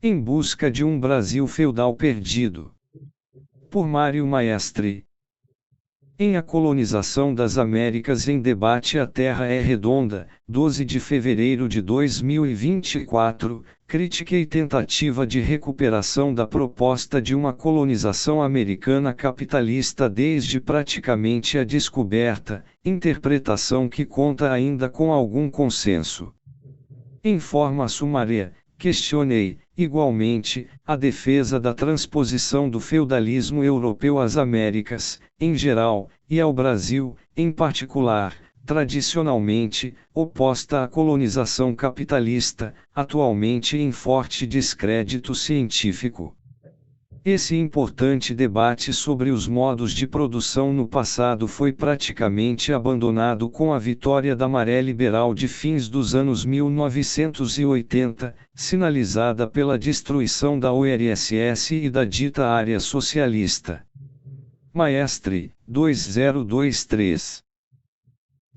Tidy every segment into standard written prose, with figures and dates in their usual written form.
Em busca de um Brasil feudal perdido. Por Mário Maestri. Em A Colonização das Américas em Debate A Terra é Redonda, 12 de fevereiro de 2024, crítica e tentativa de recuperação da proposta de uma colonização americana capitalista desde praticamente a descoberta, interpretação que conta ainda com algum consenso. Em forma sumária, questionei, igualmente, a defesa da transposição do feudalismo europeu às Américas, em geral, e ao Brasil, em particular, tradicionalmente, oposta à colonização capitalista, atualmente em forte descrédito científico. Esse importante debate sobre os modos de produção no passado foi praticamente abandonado com a vitória da maré liberal de fins dos anos 1980, sinalizada pela destruição da URSS e da dita área socialista. Maestri, 2023.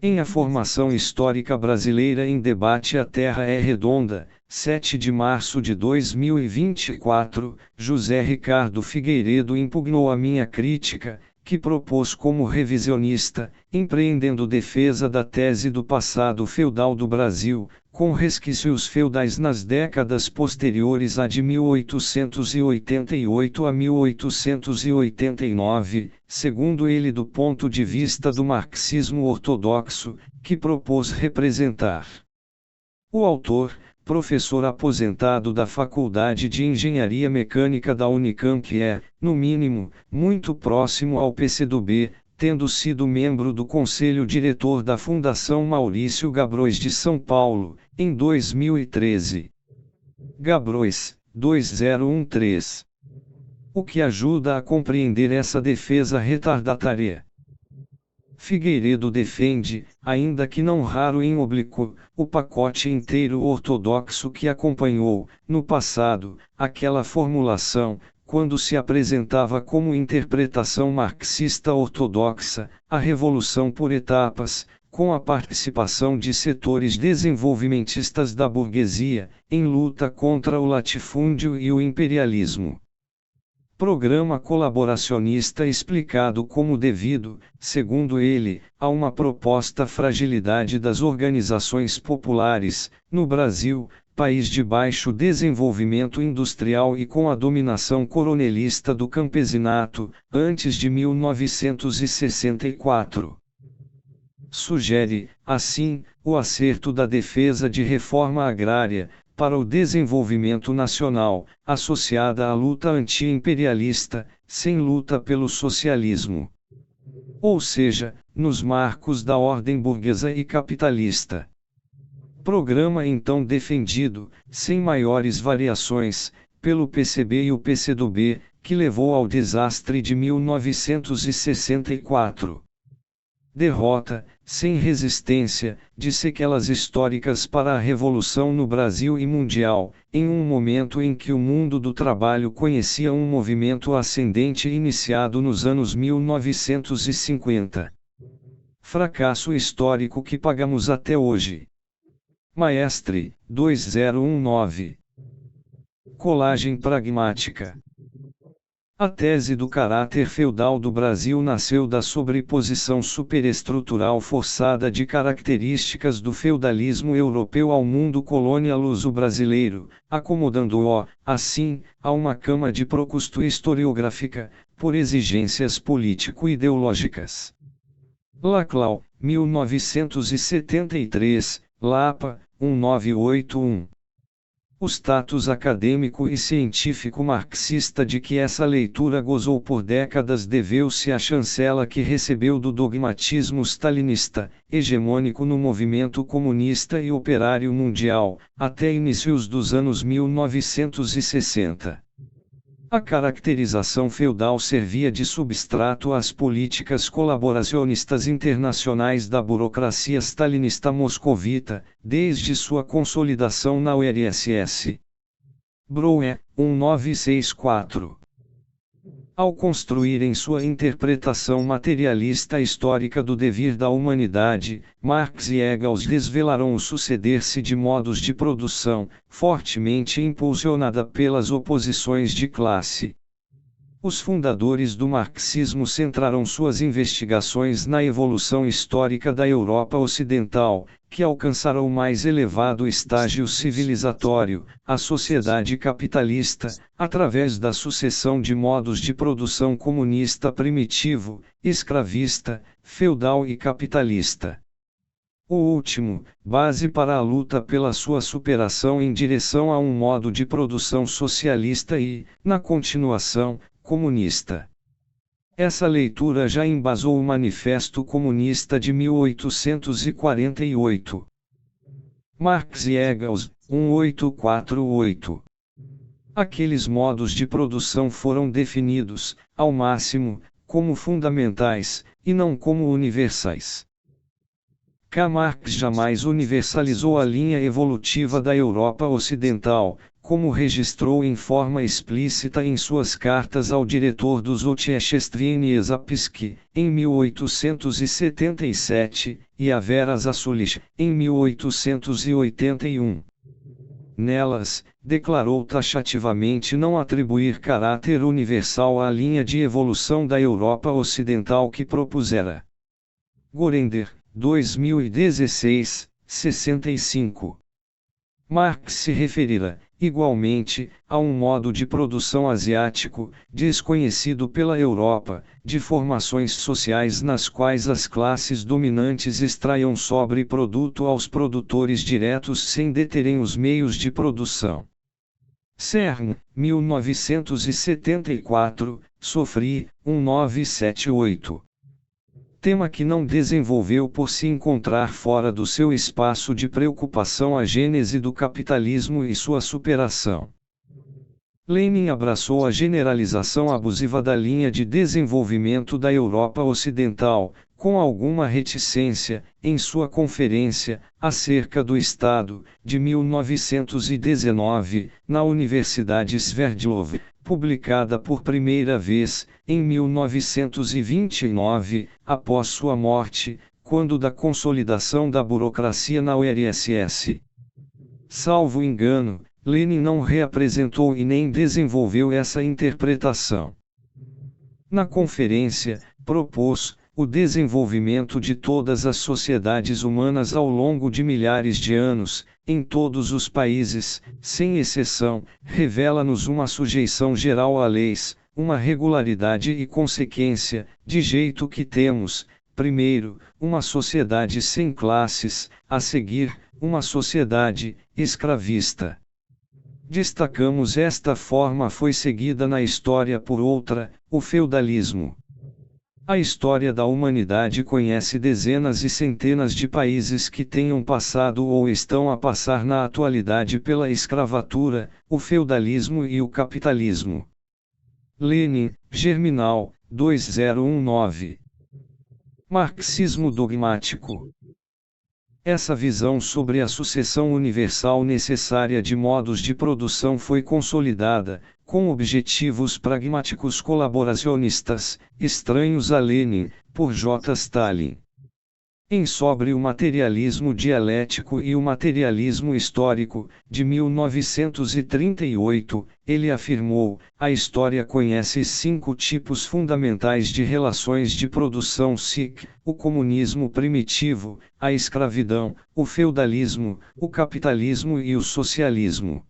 Em A Formação Histórica Brasileira em Debate A Terra é Redonda, 7 de março de 2024, José Ricardo Figueiredo impugnou a minha crítica, que propôs como revisionista, empreendendo defesa da tese do passado feudal do Brasil, com resquícios feudais nas décadas posteriores à de 1888 a 1889, segundo ele do ponto de vista do marxismo ortodoxo, que propôs representar. O autor, professor aposentado da Faculdade de Engenharia Mecânica da Unicamp é, no mínimo, muito próximo ao PCdoB, tendo sido membro do Conselho Diretor da Fundação Maurício Gabrois de São Paulo, em 2013. Gabrois, 2013. O que ajuda a compreender essa defesa retardatária. Figueiredo defende, ainda que não raro em oblíquo, o pacote inteiro ortodoxo que acompanhou, no passado, aquela formulação, quando se apresentava como interpretação marxista ortodoxa, a revolução por etapas, com a participação de setores desenvolvimentistas da burguesia, em luta contra o latifúndio e o imperialismo. Programa colaboracionista explicado como devido, segundo ele, a uma proposta fragilidade das organizações populares, no Brasil, país de baixo desenvolvimento industrial e com a dominação coronelista do campesinato, antes de 1964. Sugere, assim, o acerto da defesa de reforma agrária, para o desenvolvimento nacional, associada à luta anti-imperialista, sem luta pelo socialismo. Ou seja, nos marcos da ordem burguesa e capitalista. Programa então defendido, sem maiores variações, pelo PCB e o PCdoB, que levou ao desastre de 1964. Derrota, sem resistência, de sequelas históricas para a revolução no Brasil e mundial, em um momento em que o mundo do trabalho conhecia um movimento ascendente iniciado nos anos 1950. Fracasso histórico que pagamos até hoje. Maestri, 2019. Colagem pragmática. A tese do caráter feudal do Brasil nasceu da sobreposição superestrutural forçada de características do feudalismo europeu ao mundo colonial luso-brasileiro, acomodando-o, assim, a uma cama de procusto historiográfica, por exigências político-ideológicas. Laclau, 1973, Lapa, 1981. O status acadêmico e científico marxista de que essa leitura gozou por décadas deveu-se à chancela que recebeu do dogmatismo stalinista, hegemônico no movimento comunista e operário mundial, até inícios dos anos 1960. A caracterização feudal servia de substrato às políticas colaboracionistas internacionais da burocracia stalinista moscovita, desde sua consolidação na URSS. Brouwer, 1964. Ao construírem sua interpretação materialista histórica do devir da humanidade, Marx e Engels desvelaram o suceder-se de modos de produção, fortemente impulsionada pelas oposições de classe. Os fundadores do marxismo centraram suas investigações na evolução histórica da Europa Ocidental, que alcançara o mais elevado estágio civilizatório, a sociedade capitalista, através da sucessão de modos de produção comunista primitivo, escravista, feudal e capitalista. O último, base para a luta pela sua superação em direção a um modo de produção socialista e, na continuação, comunista. Essa leitura já embasou o Manifesto Comunista de 1848. Marx e Engels, 1848. Aqueles modos de produção foram definidos, ao máximo, como fundamentais, e não como universais. Marx jamais universalizou a linha evolutiva da Europa Ocidental, como registrou em forma explícita em suas cartas ao diretor dos Otchestrine Zapsky, em 1877, e a Vera Zasulich, em 1881. Nelas, declarou taxativamente não atribuir caráter universal à linha de evolução da Europa Ocidental que propusera. Gorender, 2016, 65. Marx se referira, igualmente, a um modo de produção asiático, desconhecido pela Europa, de formações sociais nas quais as classes dominantes extraiam sobreproduto aos produtores diretos sem deterem os meios de produção. CERN, 1974, Sofri, 1978. Tema que não desenvolveu por se encontrar fora do seu espaço de preocupação a gênese do capitalismo e sua superação. Lenin abraçou a generalização abusiva da linha de desenvolvimento da Europa Ocidental, com alguma reticência, em sua conferência, acerca do Estado, de 1919, na Universidade Sverdlov, publicada por primeira vez, em 1929, após sua morte, quando da consolidação da burocracia na URSS. Salvo engano, Lenin não reapresentou e nem desenvolveu essa interpretação. Na conferência, propôs o desenvolvimento de todas as sociedades humanas ao longo de milhares de anos, em todos os países, sem exceção, revela-nos uma sujeição geral a leis, uma regularidade e consequência, de jeito que temos, primeiro, uma sociedade sem classes, a seguir, uma sociedade escravista. Destacamos esta forma foi seguida na história por outra, o feudalismo. A história da humanidade conhece dezenas e centenas de países que tenham passado ou estão a passar na atualidade pela escravatura, o feudalismo e o capitalismo. Lenin, Germinal, 2019. Marxismo dogmático. Essa visão sobre a sucessão universal necessária de modos de produção foi consolidada, com objetivos pragmáticos colaboracionistas, estranhos a Lenin, por J. Stalin. Sobre o materialismo dialético e o materialismo histórico, de 1938, ele afirmou: a história conhece 5 tipos fundamentais de relações de produção SIC, o comunismo primitivo, a escravidão, o feudalismo, o capitalismo e o socialismo.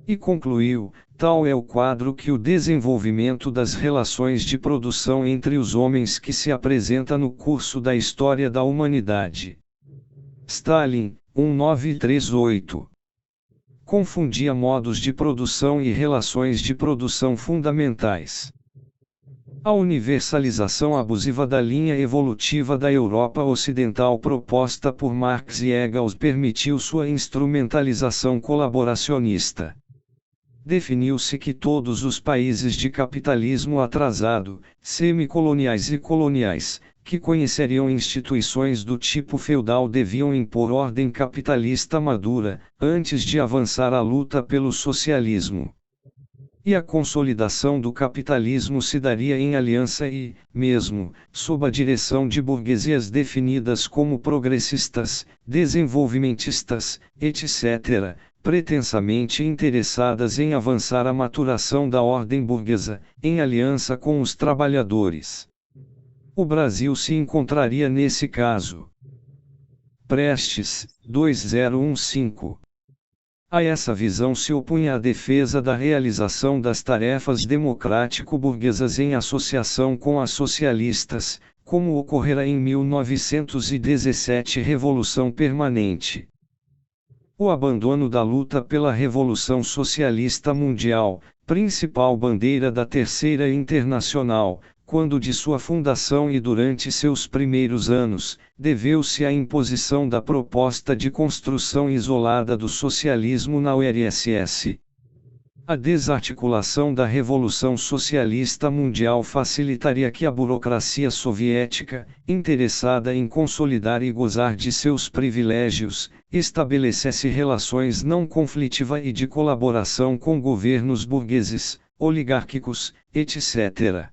E concluiu: tal é o quadro que o desenvolvimento das relações de produção entre os homens que se apresenta no curso da história da humanidade. Stalin, 1938. Confundia modos de produção e relações de produção fundamentais. A universalização abusiva da linha evolutiva da Europa Ocidental proposta por Marx e Engels permitiu sua instrumentalização colaboracionista. Definiu-se que todos os países de capitalismo atrasado, semicoloniais e coloniais, que conheceriam instituições do tipo feudal deviam impor ordem capitalista madura, antes de avançar a luta pelo socialismo. E a consolidação do capitalismo se daria em aliança e, mesmo, sob a direção de burguesias definidas como progressistas, desenvolvimentistas, etc., pretensamente interessadas em avançar a maturação da ordem burguesa, em aliança com os trabalhadores. O Brasil se encontraria nesse caso. Prestes, 2015. A essa visão se opunha a defesa da realização das tarefas democrático-burguesas em associação com as socialistas, como ocorrera em 1917 Revolução Permanente. O abandono da luta pela Revolução Socialista Mundial, principal bandeira da Terceira Internacional, quando de sua fundação e durante seus primeiros anos, deveu-se à imposição da proposta de construção isolada do socialismo na URSS. A desarticulação da Revolução Socialista Mundial facilitaria que a burocracia soviética, interessada em consolidar e gozar de seus privilégios, estabelecesse relações não conflitiva e de colaboração com governos burgueses, oligárquicos, etc.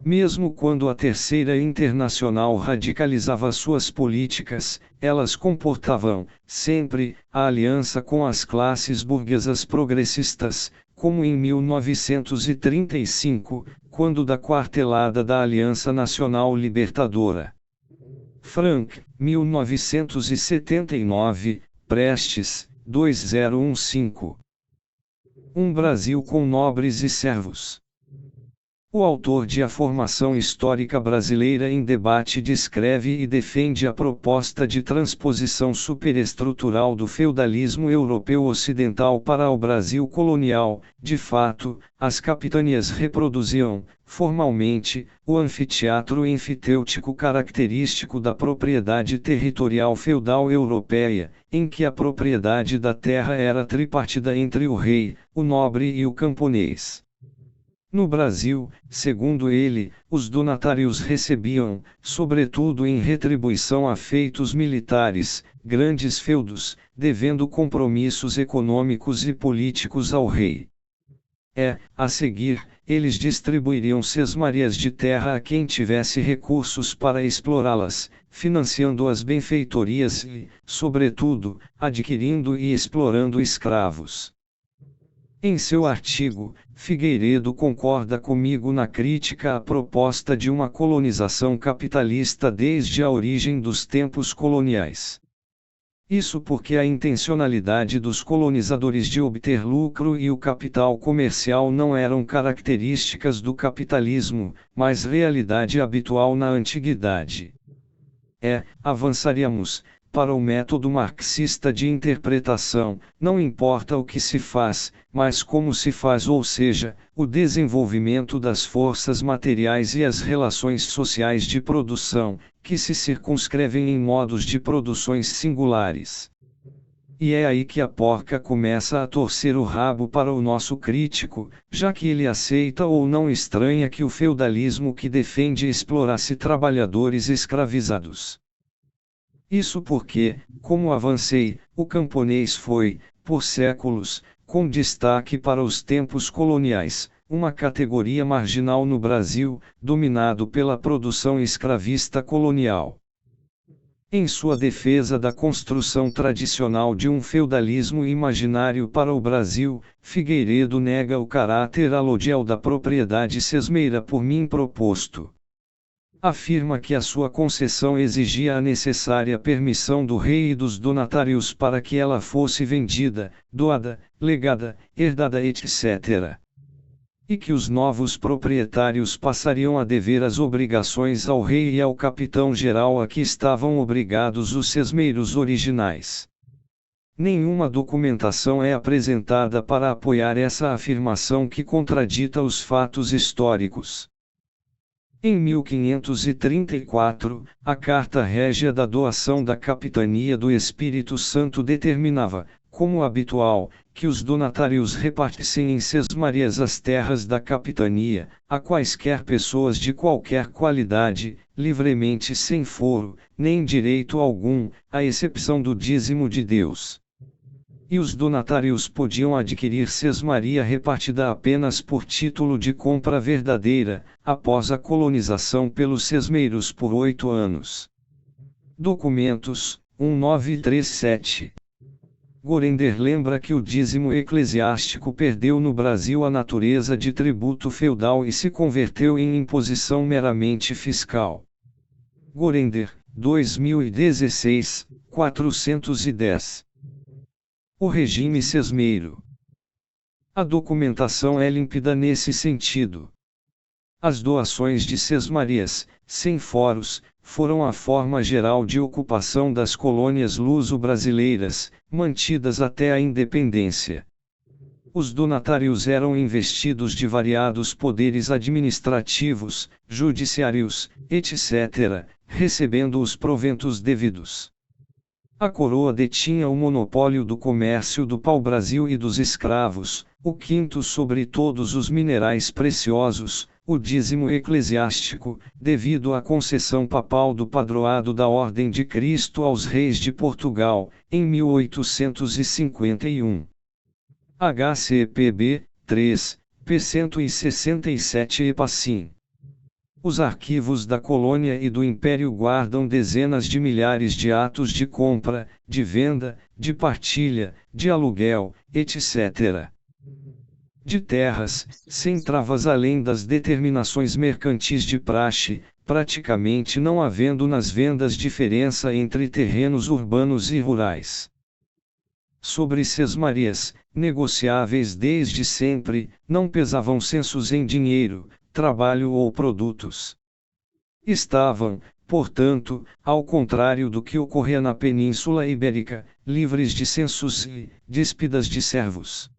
Mesmo quando a Terceira Internacional radicalizava suas políticas, elas comportavam, sempre, a aliança com as classes burguesas progressistas, como em 1935, quando da quartelada da Aliança Nacional Libertadora. Frank, 1979, Prestes, 2015. Um Brasil com nobres e servos. O autor de A Formação Histórica Brasileira em Debate descreve e defende a proposta de transposição superestrutural do feudalismo europeu ocidental para o Brasil colonial. De fato, as capitanias reproduziam, formalmente, o anfiteatro enfitêutico característico da propriedade territorial feudal europeia, em que a propriedade da terra era tripartida entre o rei, o nobre e o camponês. No Brasil, segundo ele, os donatários recebiam, sobretudo em retribuição a feitos militares, grandes feudos, devendo compromissos econômicos e políticos ao rei. A seguir, eles distribuiriam sesmarias de terra a quem tivesse recursos para explorá-las, financiando as benfeitorias e, sobretudo, adquirindo e explorando escravos. Em seu artigo, Figueiredo concorda comigo na crítica à proposta de uma colonização capitalista desde a origem dos tempos coloniais. Isso porque a intencionalidade dos colonizadores de obter lucro e o capital comercial não eram características do capitalismo, mas realidade habitual na antiguidade. Avançaríamos, para o método marxista de interpretação, não importa o que se faz, mas como se faz, ou seja, o desenvolvimento das forças materiais e as relações sociais de produção, que se circunscrevem em modos de produções singulares. E é aí que a porca começa a torcer o rabo para o nosso crítico, já que ele aceita ou não estranha que o feudalismo que defende explorasse trabalhadores escravizados. Isso porque, como avancei, o camponês foi, por séculos, com destaque para os tempos coloniais, uma categoria marginal no Brasil, dominado pela produção escravista colonial. Em sua defesa da construção tradicional de um feudalismo imaginário para o Brasil, Figueiredo nega o caráter alodial da propriedade sesmeira por mim proposto. Afirma que a sua concessão exigia a necessária permissão do rei e dos donatários para que ela fosse vendida, doada, legada, herdada, etc. E que os novos proprietários passariam a dever as obrigações ao rei e ao capitão-geral a que estavam obrigados os sesmeiros originais. Nenhuma documentação é apresentada para apoiar essa afirmação que contradita os fatos históricos. Em 1534, a Carta Régia da Doação da Capitania do Espírito Santo determinava, como habitual, que os donatários repartissem em sesmarias as terras da capitania, a quaisquer pessoas de qualquer qualidade, livremente sem foro, nem direito algum, à exceção do dízimo de Deus. e os donatários podiam adquirir sesmaria repartida apenas por título de compra verdadeira, após a colonização pelos sesmeiros por 8 anos. Documentos, 1937. Gorender lembra que o dízimo eclesiástico perdeu no Brasil a natureza de tributo feudal e se converteu em imposição meramente fiscal. Gorender, 2016, 410. O regime sesmeiro. A documentação é límpida nesse sentido. As doações de sesmarias, sem foros, foram a forma geral de ocupação das colônias luso-brasileiras, mantidas até a independência. Os donatários eram investidos de variados poderes administrativos, judiciários, etc., recebendo os proventos devidos. A coroa detinha o monopólio do comércio do pau-brasil e dos escravos, o quinto sobre todos os minerais preciosos, o dízimo eclesiástico, devido à concessão papal do padroado da Ordem de Cristo aos reis de Portugal, em 1851. HCPB, 3, p. 167 e passim. Os arquivos da colônia e do império guardam dezenas de milhares de atos de compra, de venda, de partilha, de aluguel, etc. de terras, sem travas além das determinações mercantis de praxe, praticamente não havendo nas vendas diferença entre terrenos urbanos e rurais. Sobre sesmarias, negociáveis desde sempre, não pesavam censos em dinheiro, trabalho ou produtos. Estavam, portanto, ao contrário do que ocorria na Península Ibérica, livres de censos e díspidas de servos.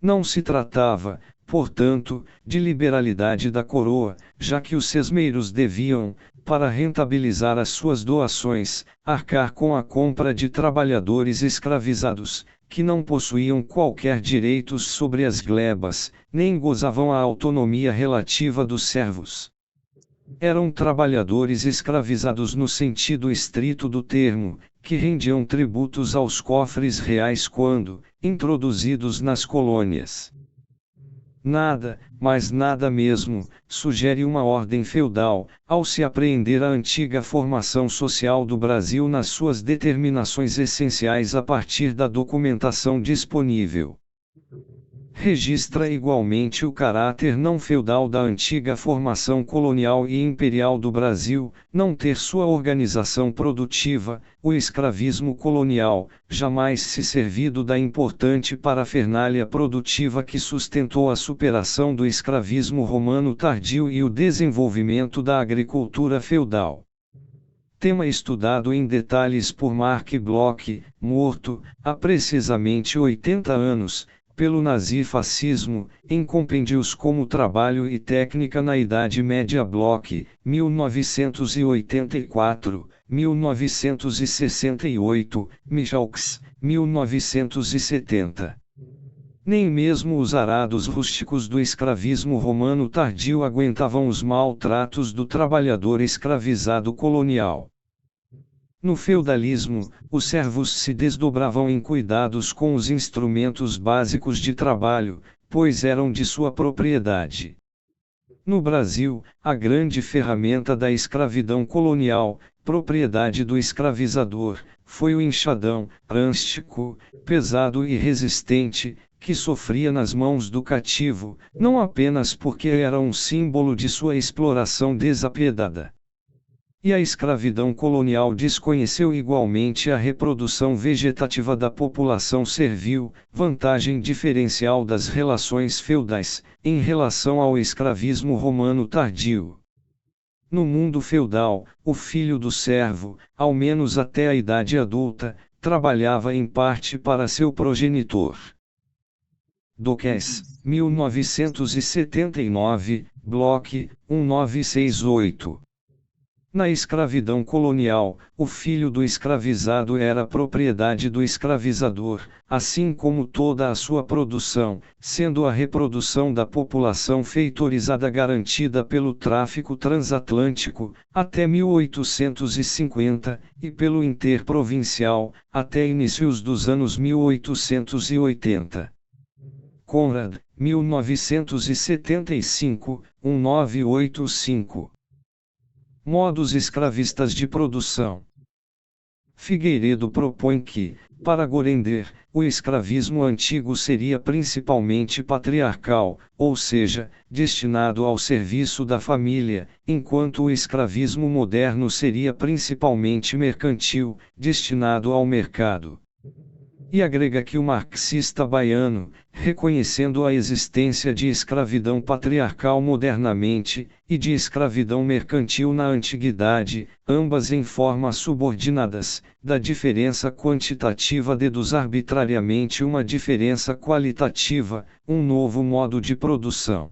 Não se tratava, portanto, de liberalidade da coroa, já que os sesmeiros deviam, para rentabilizar as suas doações, arcar com a compra de trabalhadores escravizados, que não possuíam qualquer direitos sobre as glebas, nem gozavam a autonomia relativa dos servos. Eram trabalhadores escravizados no sentido estrito do termo, que rendiam tributos aos cofres reais quando, introduzidos nas colônias. Nada, mas nada mesmo, sugere uma ordem feudal, ao se apreender a antiga formação social do Brasil nas suas determinações essenciais a partir da documentação disponível. Registra igualmente o caráter não feudal da antiga formação colonial e imperial do Brasil, não ter sua organização produtiva, o escravismo colonial, jamais se servido da importante parafernália produtiva que sustentou a superação do escravismo romano tardio e o desenvolvimento da agricultura feudal. Tema estudado em detalhes por Mark Bloch, morto, há precisamente 80 anos, pelo nazifascismo, em compêndios como Trabalho e Técnica na Idade Média Bloch, 1984, 1968, Michalks, 1970. Nem mesmo os arados rústicos do escravismo romano tardio aguentavam os maltratos do trabalhador escravizado colonial. No feudalismo, os servos se desdobravam em cuidados com os instrumentos básicos de trabalho, pois eram de sua propriedade. No Brasil, a grande ferramenta da escravidão colonial, propriedade do escravizador, foi o enxadão, rústico, pesado e resistente, que sofria nas mãos do cativo, não apenas porque era um símbolo de sua exploração desapiedada. E a escravidão colonial desconheceu igualmente a reprodução vegetativa da população servil, vantagem diferencial das relações feudais, em relação ao escravismo romano tardio. No mundo feudal, o filho do servo, ao menos até a idade adulta, trabalhava em parte para seu progenitor. Doques, 1979, Bloch, 1968. Na escravidão colonial, o filho do escravizado era propriedade do escravizador, assim como toda a sua produção, sendo a reprodução da população feitorizada garantida pelo tráfico transatlântico, até 1850, e pelo interprovincial, até inícios dos anos 1880. Conrad, 1975, 1985. Modos escravistas de produção. Figueiredo propõe que, para Gorender, o escravismo antigo seria principalmente patriarcal, ou seja, destinado ao serviço da família, enquanto o escravismo moderno seria principalmente mercantil, destinado ao mercado. E agrega que o marxista baiano, reconhecendo a existência de escravidão patriarcal modernamente, e de escravidão mercantil na antiguidade, ambas em formas subordinadas, da diferença quantitativa deduz arbitrariamente uma diferença qualitativa, um novo modo de produção.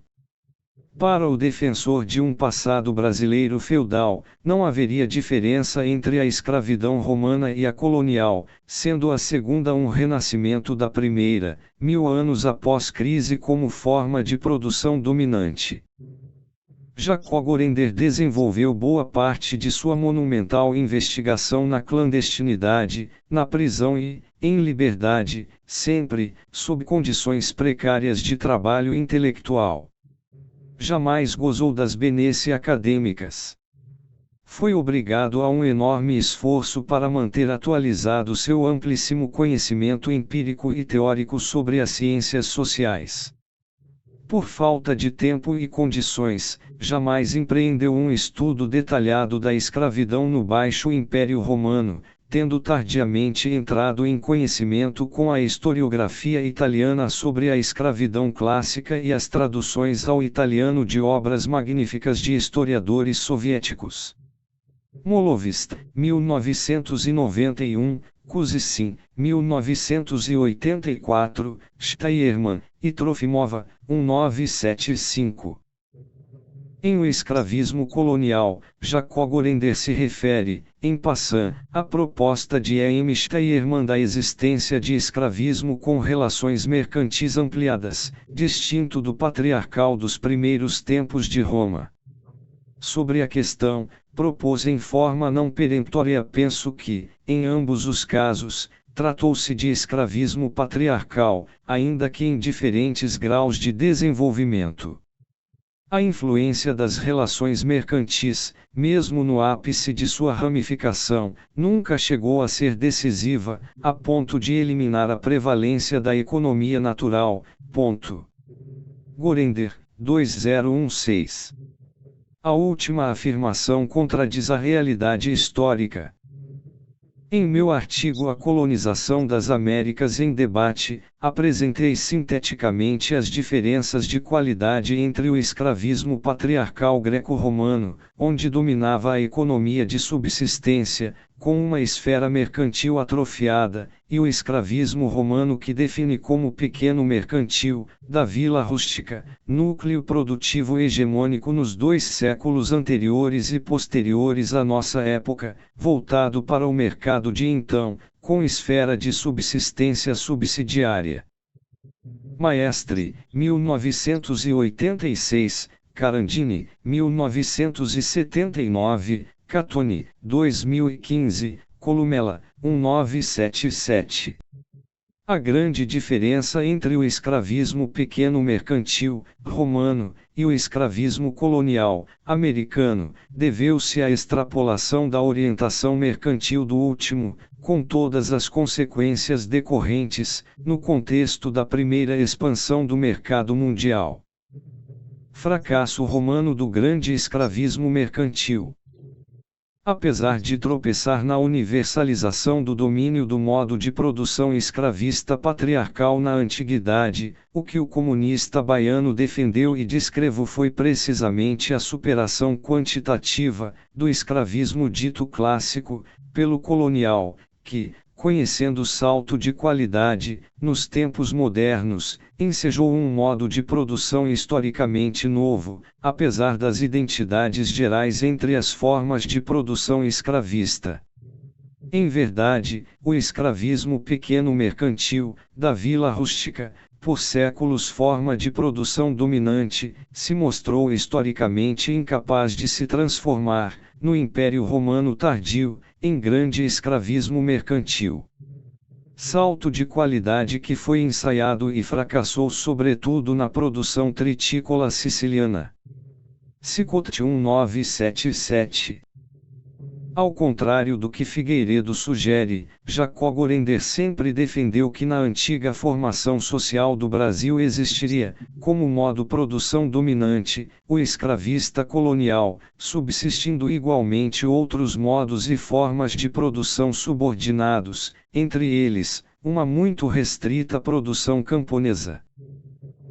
Para o defensor de um passado brasileiro feudal, não haveria diferença entre a escravidão romana e a colonial, sendo a segunda um renascimento da primeira, 1000 anos após crise como forma de produção dominante. Jacob Gorender desenvolveu boa parte de sua monumental investigação na clandestinidade, na prisão e, em liberdade, sempre, sob condições precárias de trabalho intelectual. Jamais gozou das benesses acadêmicas. Foi obrigado a um enorme esforço para manter atualizado seu amplíssimo conhecimento empírico e teórico sobre as ciências sociais. Por falta de tempo e condições, jamais empreendeu um estudo detalhado da escravidão no Baixo Império Romano, tendo tardiamente entrado em conhecimento com a historiografia italiana sobre a escravidão clássica e as traduções ao italiano de obras magníficas de historiadores soviéticos. Molovist, 1991, Kuzicin, 1984, Steiermann, e Trofimova, 1975. Em O Escravismo Colonial, Jacob Gorender se refere, em passant, à proposta de E.M. Steiermann da existência de escravismo com relações mercantis ampliadas, distinto do patriarcal dos primeiros tempos de Roma. Sobre a questão, propôs em forma não peremptória: penso que, em ambos os casos, tratou-se de escravismo patriarcal, ainda que em diferentes graus de desenvolvimento. A influência das relações mercantis, mesmo no ápice de sua ramificação, nunca chegou a ser decisiva, a ponto de eliminar a prevalência da economia natural. Gorender, 2016. A última afirmação contradiz a realidade histórica. Em meu artigo A Colonização das Américas em Debate, apresentei sinteticamente as diferenças de qualidade entre o escravismo patriarcal greco-romano, onde dominava a economia de subsistência, com uma esfera mercantil atrofiada, e o escravismo romano que define como pequeno mercantil, da vila rústica, núcleo produtivo hegemônico nos 2 séculos anteriores e posteriores à nossa época, voltado para o mercado de então, com esfera de subsistência subsidiária. Maestre, 1986, Carandini, 1979, Catoni, 2015, Columella, 1977. A grande diferença entre o escravismo pequeno mercantil, romano, e o escravismo colonial, americano, deveu-se à extrapolação da orientação mercantil do último, com todas as consequências decorrentes, no contexto da primeira expansão do mercado mundial. Fracasso romano do grande escravismo mercantil. Apesar de tropeçar na universalização do domínio do modo de produção escravista patriarcal na antiguidade, o que o comunista baiano defendeu e descreveu foi precisamente a superação quantitativa do escravismo dito clássico, pelo colonial, que, conhecendo o salto de qualidade, nos tempos modernos, ensejou um modo de produção historicamente novo, apesar das identidades gerais entre as formas de produção escravista. Em verdade, o escravismo pequeno mercantil, da vila rústica, por séculos forma de produção dominante, se mostrou historicamente incapaz de se transformar, no Império Romano tardio, em grande escravismo mercantil. Salto de qualidade que foi ensaiado e fracassou sobretudo na produção tritícola siciliana. Cicote 1977. Ao contrário do que Figueiredo sugere, Jacó Gorender sempre defendeu que na antiga formação social do Brasil existiria, como modo produção dominante, o escravista colonial, subsistindo igualmente outros modos e formas de produção subordinados, entre eles, uma muito restrita produção camponesa.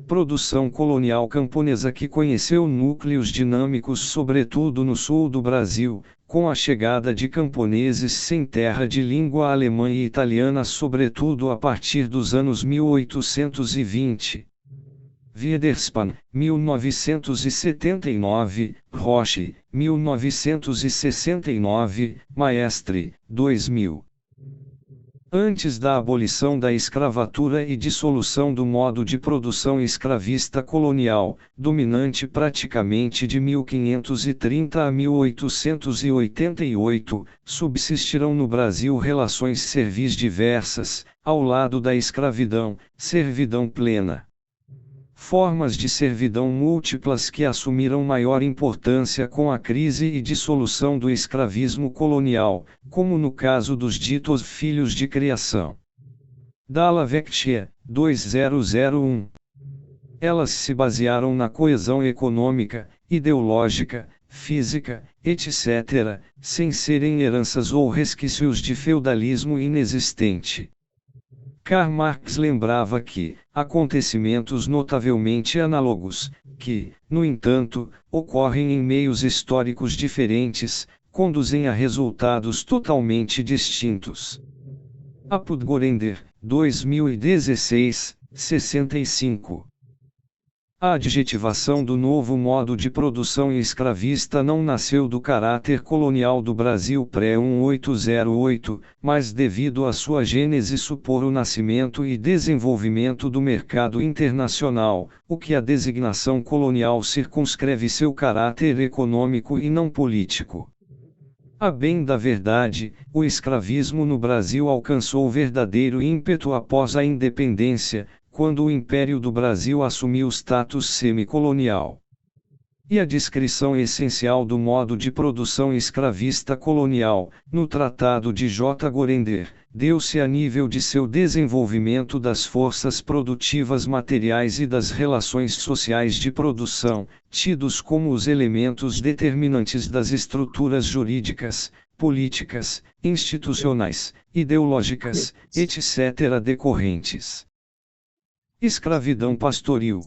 Produção colonial camponesa que conheceu núcleos dinâmicos sobretudo no sul do Brasil, com a chegada de camponeses sem terra de língua alemã e italiana sobretudo a partir dos anos 1820. Wiederspann, 1979, Roche, 1969, Maestre, 2000. Antes da abolição da escravatura e dissolução do modo de produção escravista colonial, dominante praticamente de 1530 a 1888, subsistiram no Brasil relações servis diversas, ao lado da escravidão, servidão plena. Formas de servidão múltiplas que assumiram maior importância com a crise e dissolução do escravismo colonial, como no caso dos ditos filhos de criação. Dalla Vecchia, 2001. Elas se basearam na coesão econômica, ideológica, física, etc., sem serem heranças ou resquícios de feudalismo inexistente. Karl Marx lembrava que acontecimentos notavelmente análogos, que, no entanto, ocorrem em meios históricos diferentes, conduzem a resultados totalmente distintos. Apud Gorender, 2016, 65. A adjetivação do novo modo de produção escravista não nasceu do caráter colonial do Brasil pré-1808, mas devido à sua gênese supor o nascimento e desenvolvimento do mercado internacional, o que a designação colonial circunscreve seu caráter econômico e não político. A bem da verdade, o escravismo no Brasil alcançou verdadeiro ímpeto após a independência, quando o Império do Brasil assumiu status semicolonial. E a descrição essencial do modo de produção escravista colonial, no Tratado de J. Gorender, deu-se a nível de seu desenvolvimento das forças produtivas materiais e das relações sociais de produção, tidos como os elementos determinantes das estruturas jurídicas, políticas, institucionais, ideológicas, etc. decorrentes. Escravidão pastoril.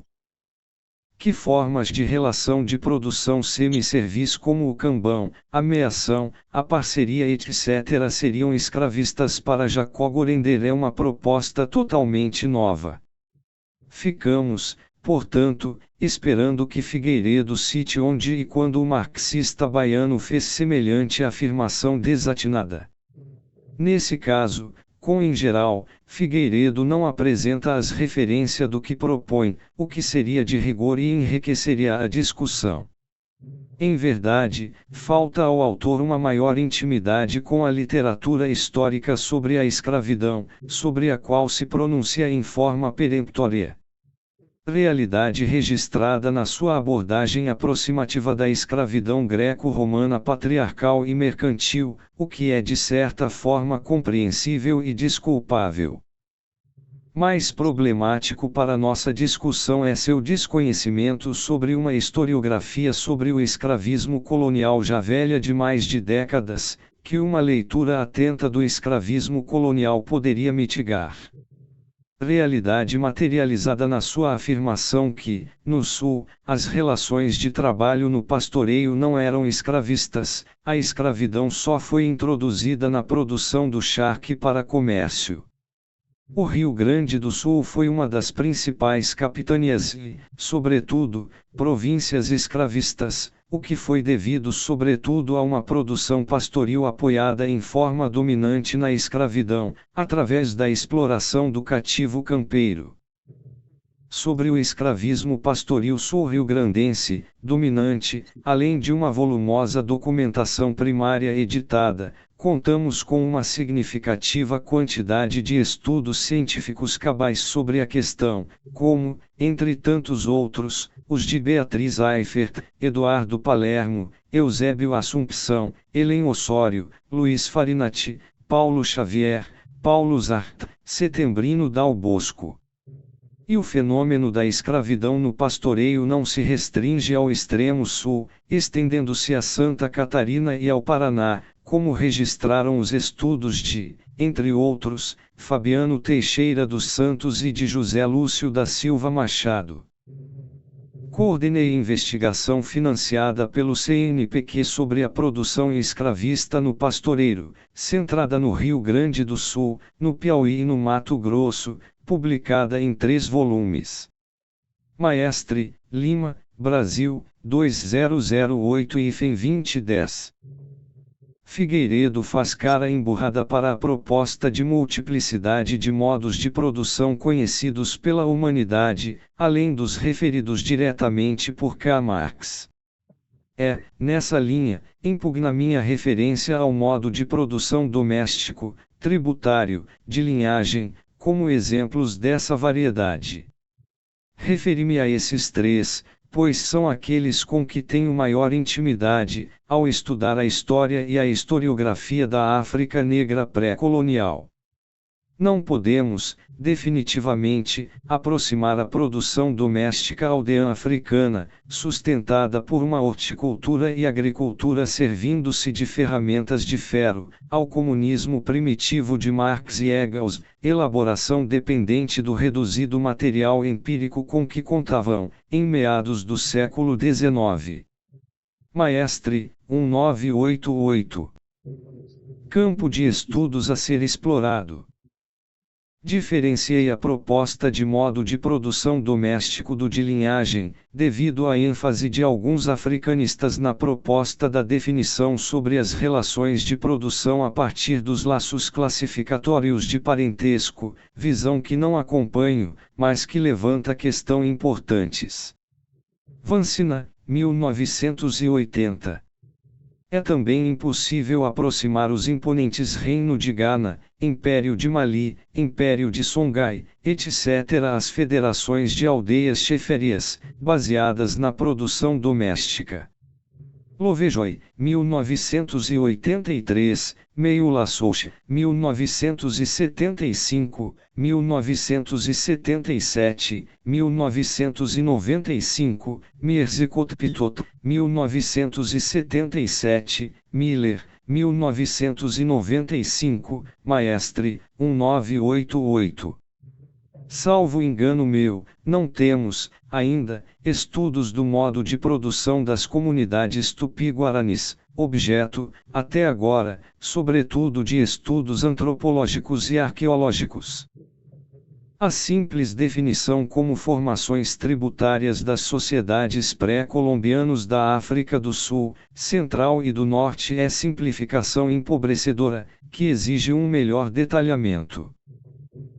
Que formas de relação de produção semi-servis como o cambão, a meação, a parceria etc. seriam escravistas para Jacó Gorender é uma proposta totalmente nova. Ficamos, portanto, esperando que Figueiredo cite onde e quando o marxista baiano fez semelhante afirmação desatinada. Nesse caso, com em geral, Figueiredo não apresenta as referências do que propõe, o que seria de rigor e enriqueceria a discussão. Em verdade, falta ao autor uma maior intimidade com a literatura histórica sobre a escravidão, sobre a qual se pronuncia em forma peremptória. Realidade registrada na sua abordagem aproximativa da escravidão greco-romana patriarcal e mercantil, o que é de certa forma compreensível e desculpável. Mais problemático para nossa discussão é seu desconhecimento sobre uma historiografia sobre o escravismo colonial já velha de mais de décadas, que uma leitura atenta do escravismo colonial poderia mitigar. realidade materializada na sua afirmação que, no Sul, as relações de trabalho no pastoreio não eram escravistas, a escravidão só foi introduzida na produção do charque para comércio. O Rio Grande do Sul foi uma das principais capitanias e, sobretudo, províncias escravistas, o que foi devido sobretudo a uma produção pastoril apoiada em forma dominante na escravidão, através da exploração do cativo campeiro. Sobre o escravismo pastoril sul-riograndense, dominante, além de uma volumosa documentação primária editada, contamos com uma significativa quantidade de estudos científicos cabais sobre a questão, como, entre tantos outros, os de Beatriz Eifert, Eduardo Palermo, Eusébio Assumpção, Helen Osório, Luiz Farinati, Paulo Xavier, Paulo Zart, Setembrino Dal Bosco. E o fenômeno da escravidão no pastoreio não se restringe ao extremo sul, estendendo-se a Santa Catarina e ao Paraná, como registraram os estudos de, entre outros, Fabiano Teixeira dos Santos e de José Lúcio da Silva Machado. Coordenei investigação financiada pelo CNPq sobre a produção escravista no pastoreiro, centrada no Rio Grande do Sul, no Piauí e no Mato Grosso, publicada em 3 volumes. Maestre, Lima, Brasil, 2008-2010. Figueiredo faz cara emburrada para a proposta de multiplicidade de modos de produção conhecidos pela humanidade, além dos referidos diretamente por Karl Marx. Nessa linha, impugna minha referência ao modo de produção doméstico, tributário, de linhagem, como exemplos dessa variedade. Referi-me a esses 3, pois são aqueles com que tenho maior intimidade, ao estudar a história e a historiografia da África negra pré-colonial. Não podemos, definitivamente, aproximar a produção doméstica aldeã africana, sustentada por uma horticultura e agricultura servindo-se de ferramentas de ferro, ao comunismo primitivo de Marx e Engels, elaboração dependente do reduzido material empírico com que contavam, em meados do século XIX. Maestre, 1988. Campo de estudos a ser explorado. Diferenciei a proposta de modo de produção doméstico do de linhagem, devido à ênfase de alguns africanistas na proposta da definição sobre as relações de produção a partir dos laços classificatórios de parentesco, visão que não acompanho, mas que levanta questões importantes. Vancina, 1980. É também impossível aproximar os imponentes Reino de Ghana, Império de Mali, Império de Songhai, etc. às federações de aldeias cheferias, baseadas na produção doméstica. Lovejoy, 1983, Meula Souche, 1975, 1977, 1995, Merzikot Pitot, 1977, Miller, 1995, Maestre, 1988. Salvo engano meu, não temos, ainda, estudos do modo de produção das comunidades tupi-guaranis, objeto, até agora, sobretudo de estudos antropológicos e arqueológicos. A simples definição como formações tributárias das sociedades pré-colombianas da África do Sul, Central e do Norte é simplificação empobrecedora, que exige um melhor detalhamento.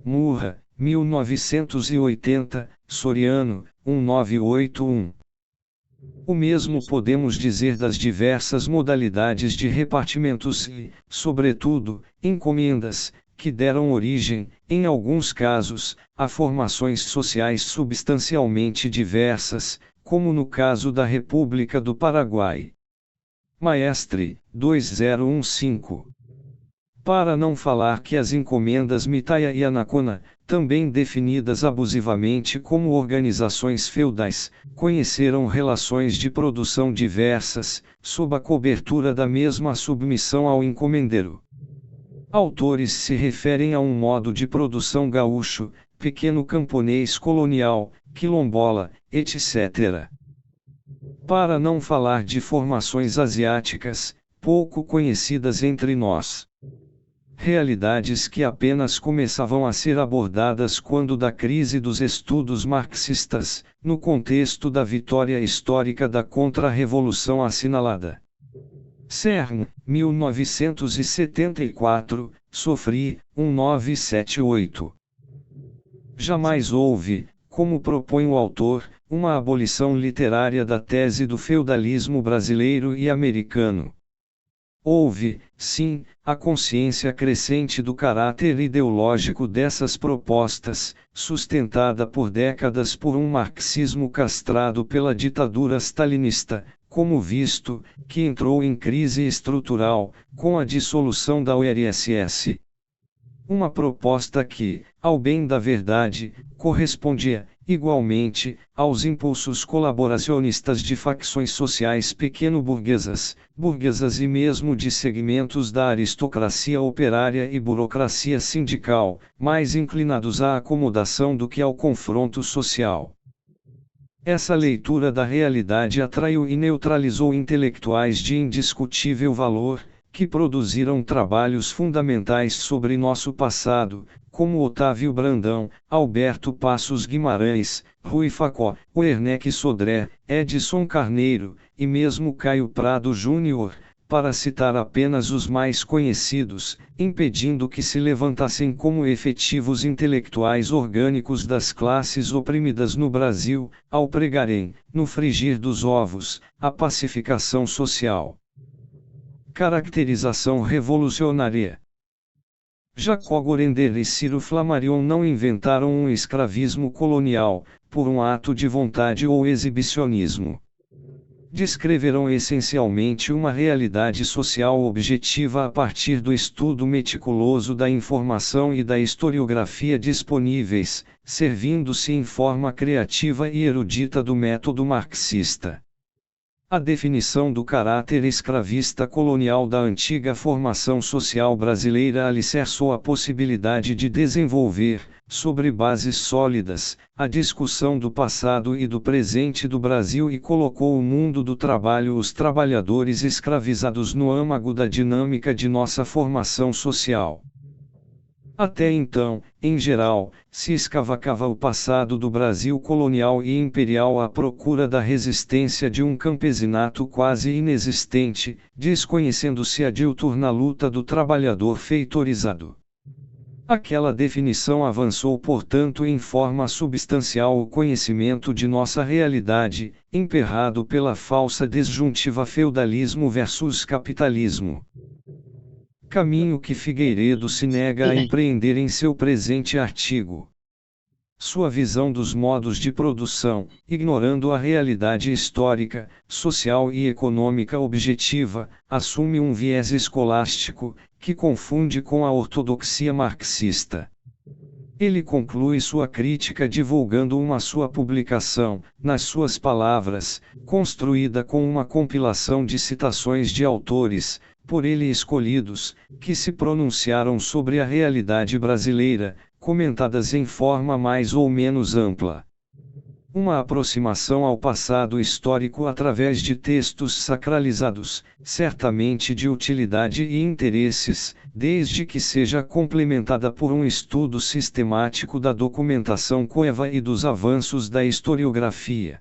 Murra, 1980, Soriano, 1981. O mesmo podemos dizer das diversas modalidades de repartimentos e, sobretudo, encomendas, que deram origem, em alguns casos, a formações sociais substancialmente diversas, como no caso da República do Paraguai. Maestre, 2015. Para não falar que as encomendas Mitaia e Anacona, também definidas abusivamente como organizações feudais, conheceram relações de produção diversas, sob a cobertura da mesma submissão ao encomendeiro. Autores se referem a um modo de produção gaúcho, pequeno camponês colonial, quilombola, etc. Para não falar de formações asiáticas, pouco conhecidas entre nós. Realidades que apenas começavam a ser abordadas quando da crise dos estudos marxistas, no contexto da vitória histórica da contra-revolução assinalada. CERN, 1974, sofri, 1978. Jamais houve, como propõe o autor, uma abolição literária da tese do feudalismo brasileiro e americano. Houve, sim, a consciência crescente do caráter ideológico dessas propostas, sustentada por décadas por um marxismo castrado pela ditadura stalinista, como visto, que entrou em crise estrutural, com a dissolução da URSS. Uma proposta que, ao bem da verdade, correspondia, igualmente, aos impulsos colaboracionistas de facções sociais pequeno-burguesas, burguesas e mesmo de segmentos da aristocracia operária e burocracia sindical, mais inclinados à acomodação do que ao confronto social. Essa leitura da realidade atraiu e neutralizou intelectuais de indiscutível valor, que produziram trabalhos fundamentais sobre nosso passado, como Otávio Brandão, Alberto Passos Guimarães, Rui Facó, Werneck Sodré, Edson Carneiro, e mesmo Caio Prado Júnior, para citar apenas os mais conhecidos, impedindo que se levantassem como efetivos intelectuais orgânicos das classes oprimidas no Brasil, ao pregarem, no frigir dos ovos, a pacificação social. Caracterização revolucionária. Jacó Gorender e Ciro Flammarion não inventaram um escravismo colonial, por um ato de vontade ou exibicionismo. Descreveram essencialmente uma realidade social objetiva a partir do estudo meticuloso da informação e da historiografia disponíveis, servindo-se em forma criativa e erudita do método marxista. A definição do caráter escravista colonial da antiga formação social brasileira alicerçou a possibilidade de desenvolver, sobre bases sólidas, a discussão do passado e do presente do Brasil e colocou o mundo do trabalho, os trabalhadores escravizados, no âmago da dinâmica de nossa formação social. Até então, em geral, se escavacava o passado do Brasil colonial e imperial à procura da resistência de um campesinato quase inexistente, desconhecendo-se a diuturna luta do trabalhador feitorizado. Aquela definição avançou, portanto, em forma substancial o conhecimento de nossa realidade, emperrado pela falsa disjuntiva feudalismo versus capitalismo. Caminho que Figueiredo se nega a empreender em seu presente artigo. Sua visão dos modos de produção, ignorando a realidade histórica, social e econômica objetiva, assume um viés escolástico, que confunde com a ortodoxia marxista. Ele conclui sua crítica divulgando sua publicação, nas suas palavras, construída com uma compilação de citações de autores, por ele escolhidos, que se pronunciaram sobre a realidade brasileira, comentadas em forma mais ou menos ampla. Uma aproximação ao passado histórico através de textos sacralizados, certamente de utilidade e interesses, desde que seja complementada por um estudo sistemático da documentação coeva e dos avanços da historiografia.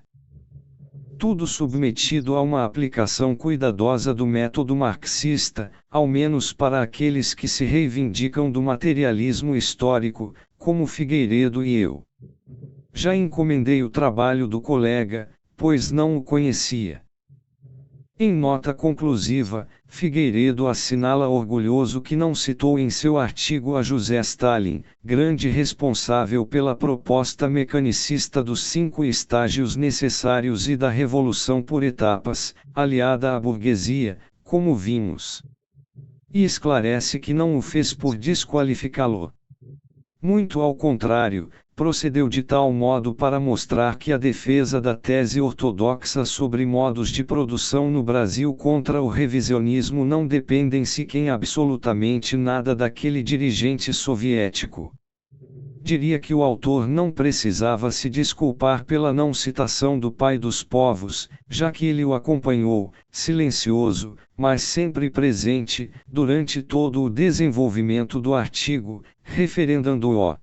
Tudo submetido a uma aplicação cuidadosa do método marxista, ao menos para aqueles que se reivindicam do materialismo histórico, como Figueiredo e eu. Já encomendei o trabalho do colega, pois não o conhecia. Em nota conclusiva, Figueiredo assinala orgulhoso que não citou em seu artigo a José Stalin, grande responsável pela proposta mecanicista dos 5 estágios necessários e da revolução por etapas, aliada à burguesia, como vimos. E esclarece que não o fez por desqualificá-lo. Muito ao contrário, procedeu de tal modo para mostrar que a defesa da tese ortodoxa sobre modos de produção no Brasil contra o revisionismo não dependem sequer absolutamente nada daquele dirigente soviético. diria que o autor não precisava se desculpar pela não citação do pai dos povos, já que ele o acompanhou, silencioso, mas sempre presente, durante todo o desenvolvimento do artigo, referendando-o.